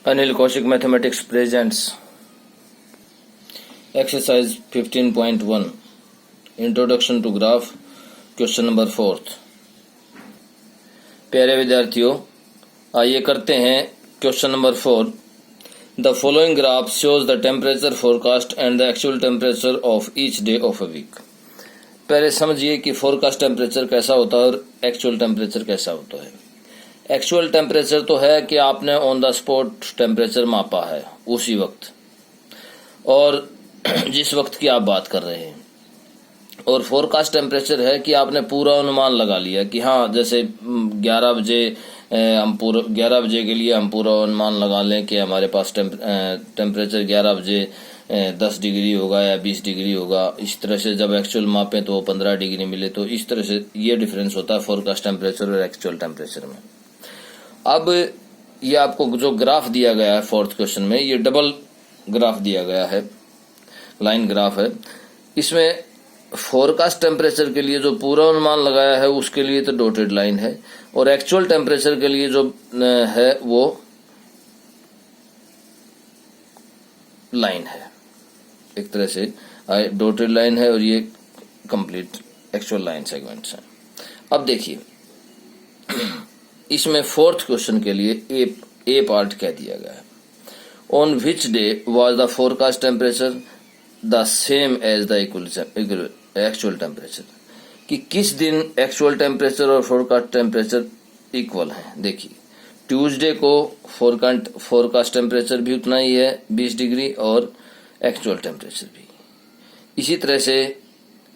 Anil Kaushik Mathematics presents exercise 15.1 Introduction to Graph question number 4। प्यारे विद्यार्थियों, आइए करते हैं question number 4। The following graph shows the temperature forecast and the actual temperature of each day of a week. पहले समझिए कि forecast temperature कैसा होता है और एक्चुअल टेम्परेचर कैसा होता है। एक्चुअल टेम्परेचर तो है कि आपने ऑन द स्पॉट टेम्परेचर मापा है उसी वक्त और जिस वक्त की आप बात कर रहे हैं, और फोरकास्ट टेम्परेचर है कि आपने पूरा अनुमान लगा लिया कि हाँ, जैसे 11 बजे हम पूरा 11 बजे के लिए हम पूरा अनुमान लगा लें कि हमारे पास टेम्परेचर 11 बजे 10 डिग्री होगा या 20 डिग्री होगा। इस तरह से जब एक्चुअल मापें तो 15 डिग्री मिले। तो इस तरह से ये डिफरेंस होता है फोरकास्ट टेम्परेचर और एक्चुअल टेम्परेचर में। अब ये आपको जो ग्राफ दिया गया है फोर्थ क्वेश्चन में, ये डबल ग्राफ दिया गया है, लाइन ग्राफ है। इसमें फोरकास्ट टेम्परेचर के लिए जो पूरा अनुमान लगाया है उसके लिए तो डॉटेड लाइन है, और एक्चुअल टेम्परेचर के लिए जो है वो लाइन है, एक तरह से डॉटेड लाइन है और ये कंप्लीट एक्चुअल लाइन सेगमेंट्स हैं। अब देखिए, इसमें फोर्थ क्वेश्चन के लिए ए पार्ट क्या दिया गया है। On which day was the forecast temperature the same as the actual temperature, कि किस दिन एक्चुअल टेम्परेचर और फोरकास्ट टेम्परेचर इक्वल है। देखिए, ट्यूसडे को फोरकास्ट टेम्परेचर भी उतना ही है 20 डिग्री और एक्चुअल टेम्परेचर भी। इसी तरह से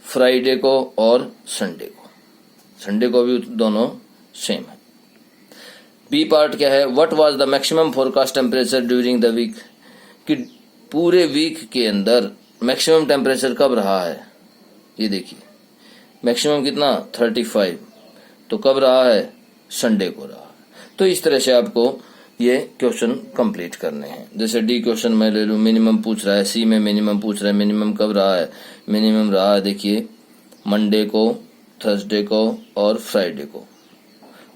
फ्राइडे को और संडे को भी दोनों सेम है। बी पार्ट क्या है, what was the maximum forecast temperature during the week, कि पूरे वीक के अंदर मैक्सिमम टेम्परेचर कब रहा है। ये देखिए, मैक्सिमम कितना 35, तो कब रहा है, संडे को रहा है। तो इस तरह से आपको ये क्वेश्चन कंप्लीट करने हैं। जैसे डी क्वेश्चन में ले लूं, मिनिमम पूछ रहा है, सी में मिनिमम पूछ रहा है, मिनिमम कब रहा है, मिनिमम रहा है देखिए मंडे को, थर्सडे को और फ्राइडे को।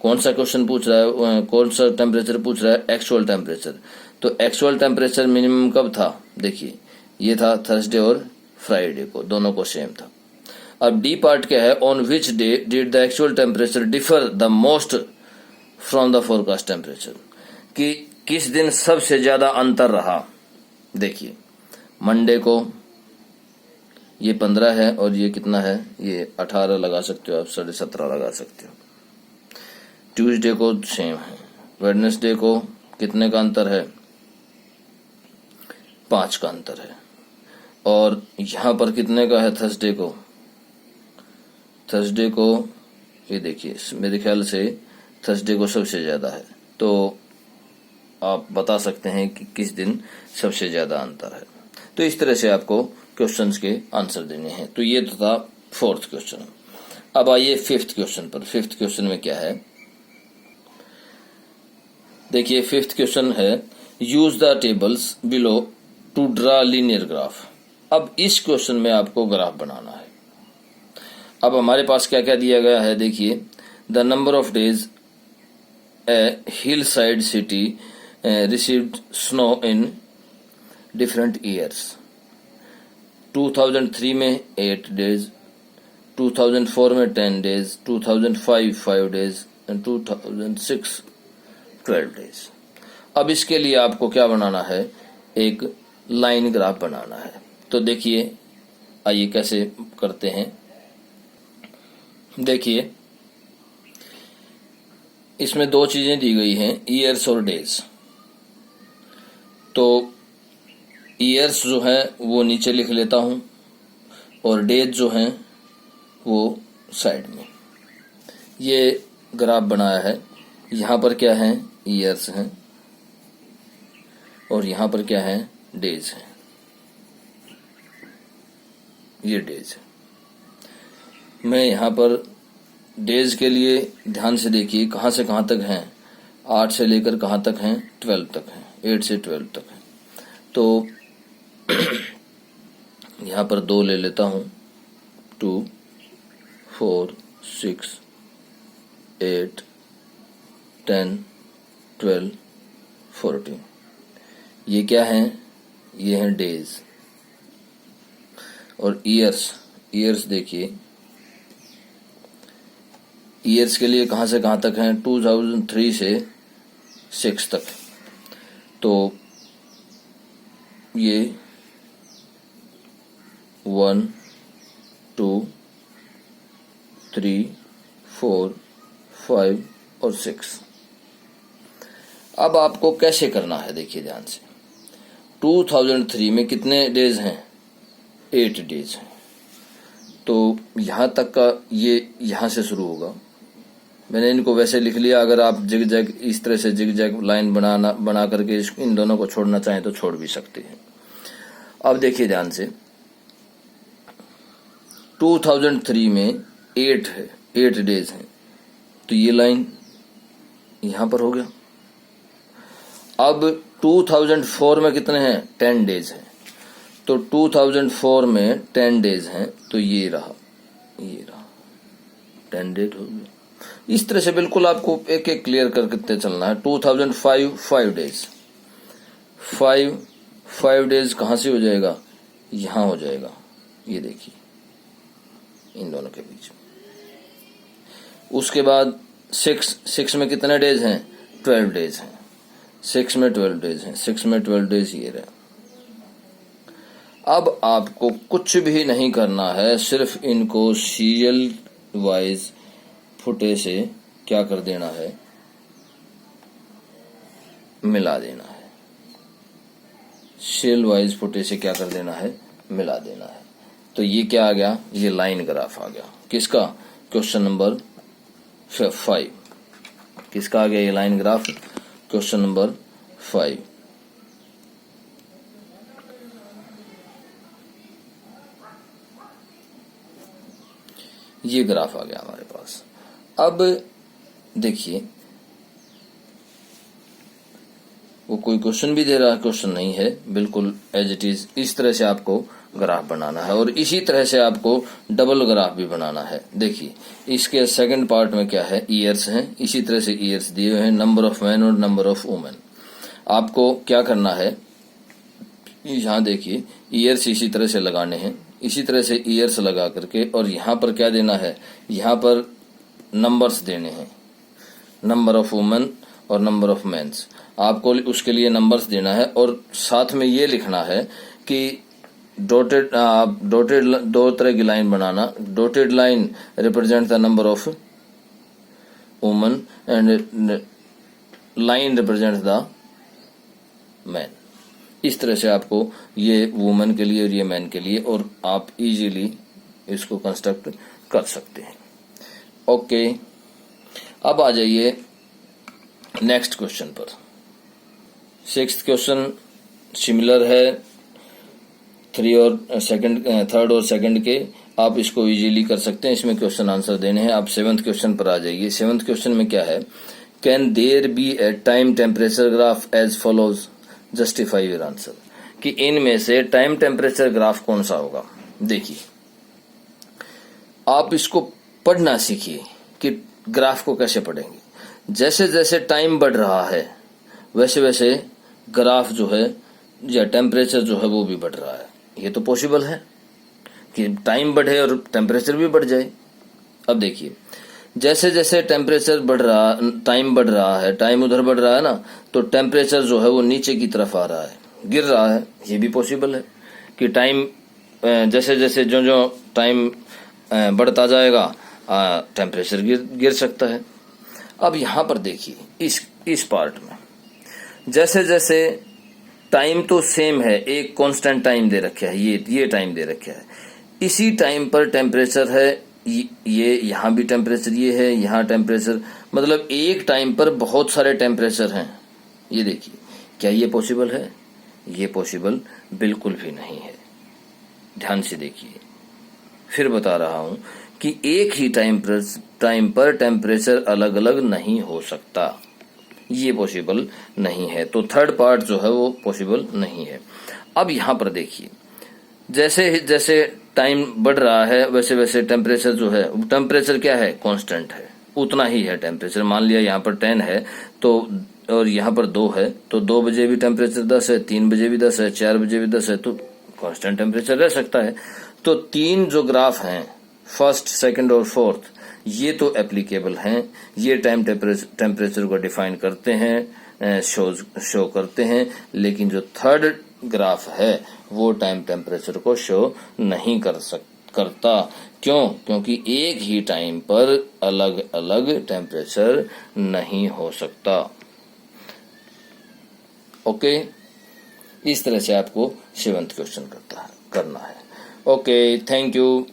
कौन सा क्वेश्चन पूछ रहा है, कौन सा टेम्परेचर पूछ रहा है, एक्चुअल टेम्परेचर। तो एक्चुअल टेम्परेचर मिनिमम कब था, देखिए ये था थर्सडे और फ्राइडे को, दोनों को सेम था। अब डी पार्ट क्या है, on which day did the actual temperature differ the most from the forecast temperature, कि किस दिन सबसे ज्यादा अंतर रहा। देखिए मंडे को ये 15 है और ये कितना है, ये 18 लगा सकते हो आप, 17.5 लगा सकते हो। ट्यूसडे को सेम है, वेडनेसडे को कितने का अंतर है, 5 का अंतर है, और यहां पर कितने का है, थर्सडे को ये देखिए, मेरे ख्याल से थर्सडे को सबसे ज्यादा है। तो आप बता सकते हैं कि किस दिन सबसे ज्यादा अंतर है। तो इस तरह से आपको क्वेश्चंस के आंसर देने हैं। तो ये तो था फोर्थ क्वेश्चन। अब आइए फिफ्थ क्वेश्चन पर। फिफ्थ क्वेश्चन में क्या है, देखिए फिफ्थ क्वेश्चन है, use the tables below to draw linear graph. अब इस क्वेश्चन में आपको ग्राफ बनाना है। अब हमारे पास क्या क्या दिया गया है, देखिए the number of days A hill side city received snow in different years. 2003 में 8 डेज, 2004 में 10 डेज, 2005 5 डेज एंड 2006 12 डेज। अब इसके लिए आपको क्या बनाना है, एक लाइन ग्राफ बनाना है। तो देखिए, आइए कैसे करते हैं। देखिए, इसमें दो चीजें दी गई हैं, ईयर्स और डेज। तो ईयर्स जो है वो नीचे लिख लेता हूं और डेज जो हैं वो साइड में। ये ग्राफ बनाया है, यहां पर क्या है, ईयर्स हैं और यहां पर क्या है, डेज है। ये डेज है। मैं यहां पर डेज के लिए ध्यान से देखिए कहां से कहां तक हैं, 8 से लेकर कहां तक हैं, 12 तक हैं, 8 से 12 तक हैं। तो यहां पर 2 ले लेता हूं, 2 4 6 8 10 12 14। ये क्या है, ये हैं डेज। और ईयर्स देखिए, ईयर्स के लिए कहाँ से कहाँ तक हैं, 2003 से 6 तक। तो ये 1 2 3 4 5 और 6। अब आपको कैसे करना है, देखिए ध्यान से। 2003 में कितने डेज हैं, 8 डेज हैं। तो यहाँ तक का ये यहाँ से शुरू होगा। मैंने इनको वैसे लिख लिया, अगर आप जिग जैग इस तरह से जिग जैग लाइन बना करके इन दोनों को छोड़ना चाहें तो छोड़ भी सकते हैं। अब देखिए ध्यान से, 2003 में 8 है, 8 डेज हैं, तो ये लाइन यहां पर हो गया। अब 2004 में कितने हैं, 10 डेज हैं, तो 2004 में 10 डेज हैं, तो ये रहा 10 डेज हो गया। इस तरह से बिल्कुल आपको एक एक क्लियर करते चलना है। 2005 5 डेज, 5 डेज कहां से हो जाएगा, यहां हो जाएगा, ये देखिए इन दोनों के बीच। उसके बाद 6 में कितने डेज हैं, 12 डेज हैं, 6 में 12 डेज हैं, 6 में 12 डेज ये रहे। अब आपको कुछ भी नहीं करना है, सिर्फ इनको सीरियल वाइज फुटे से क्या कर देना है, मिला देना है। सीरियल वाइज फुटे से क्या कर देना है, मिला देना है। तो ये क्या आ गया, ये लाइन ग्राफ आ गया। किसका, क्वेश्चन नंबर 5। किसका आ गया ये लाइन ग्राफ, क्वेश्चन नंबर 5। ये ग्राफ आ गया हमारे पास। अब देखिए, वो कोई क्वेश्चन भी दे रहा है, क्वेश्चन नहीं है, बिल्कुल एज इट इज इस तरह से आपको ग्राफ बनाना है। और इसी तरह से आपको डबल ग्राफ भी बनाना है। देखिए इसके सेकंड पार्ट में क्या है, ईयर्स हैं, इसी तरह से ईयर्स दिए हुए हैं, नंबर ऑफ मैन और नंबर ऑफ वुमेन। आपको क्या करना है, यहाँ देखिए ईयर्स इसी तरह से लगाने हैं, इसी तरह से ईयर्स लगा करके, और यहाँ पर क्या देना है, यहाँ पर नंबर्स देने हैं, नंबर ऑफ वुमेन और नंबर ऑफ मेंस। आपको उसके लिए नंबर्स देना है, और साथ में ये लिखना है कि डॉटेड दो तरह की line banana. Dotted line represent the number of women and line represent the man. इस तरह से आपको ये वुमेन के लिए और ये मैन के लिए, और आप इजीली इसको कंस्ट्रक्ट कर सकते हैं। ओके, अब आ जाइए नेक्स्ट क्वेश्चन पर। 6th क्वेश्चन सिमिलर है थर्ड और सेकंड के, आप इसको इजीली कर सकते हैं, इसमें क्वेश्चन आंसर देने हैं। आप 7th क्वेश्चन पर आ जाइए। 7th क्वेश्चन में क्या है, can there be a time temperature graph as follows, justify your answer. कि इनमें से टाइम टेम्परेचर ग्राफ कौन सा होगा। देखिए आप इसको पढ़ना सीखिए कि ग्राफ को कैसे पढ़ेंगे। जैसे जैसे टाइम बढ़ रहा है वैसे वैसे ग्राफ जो है या टेम्परेचर जो है वो भी बढ़ रहा है। ये तो पॉसिबल है कि टाइम बढ़े और टेम्परेचर भी बढ़ जाए। अब देखिए जैसे जैसे टेम्परेचर बढ़ रहा, टाइम बढ़ रहा है, टाइम उधर बढ़ रहा है ना, तो टेम्परेचर जो है वो नीचे की तरफ आ रहा है, गिर रहा है। ये भी पॉसिबल है कि टाइम जैसे जैसे जो जो टाइम बढ़ता जाएगा टेम्परेचर गिर सकता है। अब यहाँ पर देखिए इस पार्ट में जैसे जैसे टाइम तो सेम है, एक कांस्टेंट टाइम दे रखा है, ये टाइम दे रखा है, इसी टाइम पर टेम्परेचर है, ये यहाँ भी टेम्परेचर ये है, यहाँ टेम्परेचर, मतलब एक टाइम पर बहुत सारे टेम्परेचर हैं। ये देखिए, क्या ये पॉसिबल है? ये पॉसिबल बिल्कुल भी नहीं है। ध्यान से देखिए, फिर बता रहा हूं कि एक ही टाइम पर टेम्परेचर अलग अलग नहीं हो सकता, ये पॉसिबल नहीं है। तो थर्ड पार्ट जो है वो पॉसिबल नहीं है। अब यहाँ पर देखिए, जैसे जैसे टाइम बढ़ रहा है वैसे वैसे टेम्परेचर जो है, टेम्परेचर क्या है? कांस्टेंट है, उतना ही है टेम्परेचर। मान लिया यहाँ पर 10 है तो और यहाँ पर 2 है, तो 2 बजे भी टेम्परेचर 10 है, 3 बजे भी 10 है, 4 बजे भी 10 है, तो कांस्टेंट टेम्परेचर रह सकता है। तो 3 जो ग्राफ हैं, फर्स्ट, सेकंड और फोर्थ, ये तो एप्लीकेबल हैं, ये टाइम टेम्परेचर को डिफाइन करते हैं, शो करते हैं, लेकिन जो थर्ड ग्राफ है वो टाइम टेम्परेचर को शो नहीं करता। क्यों? क्योंकि एक ही टाइम पर अलग अलग टेम्परेचर नहीं हो सकता। ओके, इस तरह से आपको 7th क्वेश्चन करना है। Okay, thank you.